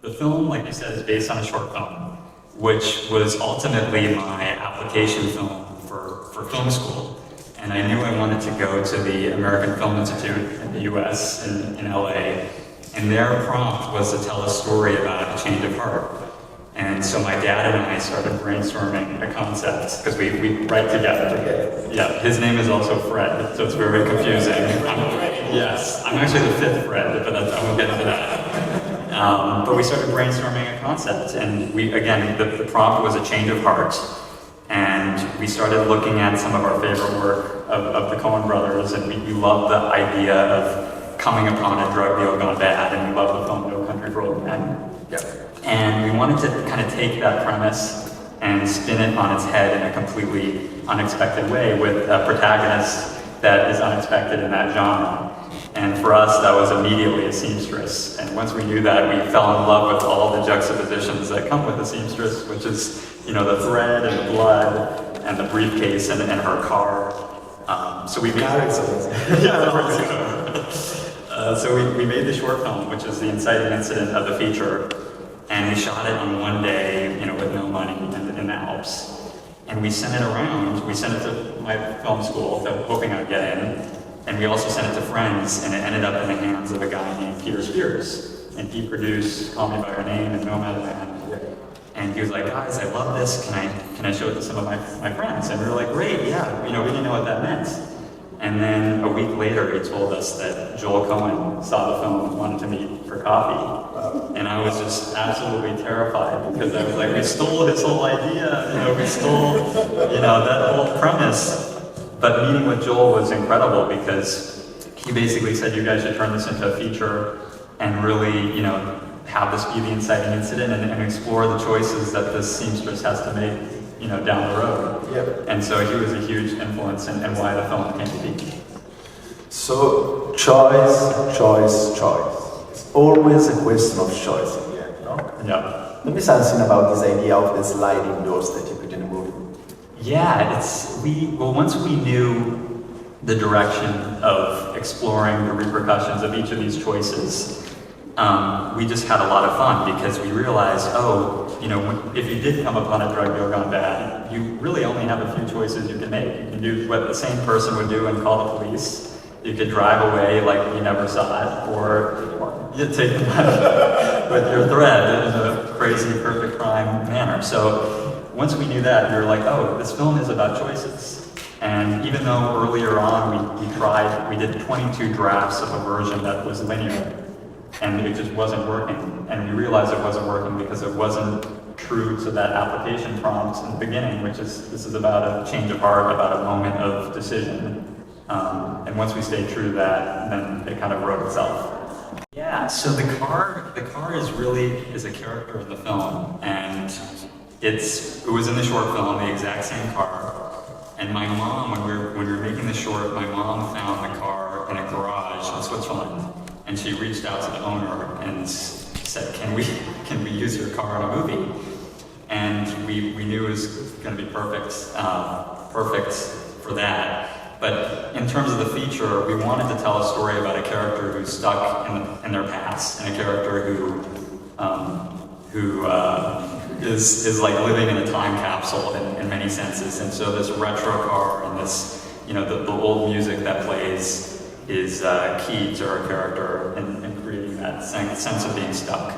The film, like you said, is based on a short film, which was ultimately my application film for film school. And I knew I wanted to go to the American Film Institute in the US, in LA, and their prompt was to tell a story about a change of heart. And so my dad and I started brainstorming a concept, because we write together. Yeah, his name is also Fred, so it's very confusing. Yes, I'm actually the fifth Fred, but I won't get into that. But we started brainstorming a concept, and the prompt was a change of heart. And we started looking at some of our favorite work of the Coen brothers, and we loved the idea of coming upon a drug deal gone bad, and we loved the film No Country for Old Men. And we wanted to kind of take that premise and spin it on its head in a completely unexpected way with a protagonist that is unexpected in that genre. And for us, that was immediately a seamstress. And once we knew that, we fell in love with all the juxtapositions that come with a seamstress, which is, the thread and the blood and the briefcase and her car. So we made we made the short film, which is the inciting incident of the feature. And we shot it on one day, with no money in the Alps. And we sent it around. We sent it to my film school, hoping I'd get in. And we also sent it to friends, and it ended up in the hands of a guy named Peter Spears. And he produced Call Me By Your Name and Nomadland. And he was like, guys, I love this. Can I show it to some of my friends? And we were like, great, yeah. We didn't know what that meant. And then a week later, he told us that Joel Coen saw the film and wanted to meet for coffee. And I was just absolutely terrified, because I was like, we stole his whole idea. We stole, that whole premise. But meeting with Joel was incredible, because he basically said, you guys should turn this into a feature and really, have this be the inciting incident and explore the choices that this seamstress has to make, down the road. Yep. And so he was a huge influence in why the film came to be. So choice. It's always a question of choice in the end, no? Yeah. Tell me something about this idea of the sliding doors that you put in the movie. Yeah, once we knew the direction of exploring the repercussions of each of these choices, we just had a lot of fun, because we realized, if you did come upon a drug deal gone bad, you really only have a few choices you can make. You can do what the same person would do and call the police. You could drive away like you never saw it, or you take the money with your thread in a crazy perfect crime manner. So once we knew that, we were like, this film is about choices. And even though earlier on we did 22 drafts of a version that was linear, and it just wasn't working. And we realized it wasn't working because it wasn't true to that application prompt in the beginning, which is, this is about a change of heart, about a moment of decision. And once we stayed true to that, then it kind of wrote itself. Yeah, so the car is a character in the film, and it was in the short film, the exact same car. And my mom, when we were making the short, my mom found the car in a garage in Switzerland. And she reached out to the owner and said, can we use your car in a movie? And we knew it was going to be perfect for that. But in terms of the feature, we wanted to tell a story about a character who's stuck in their past, and a character who is like living in a time capsule in many senses. And so this retro car and this, the old music that plays is key to our character in creating that sense of being stuck.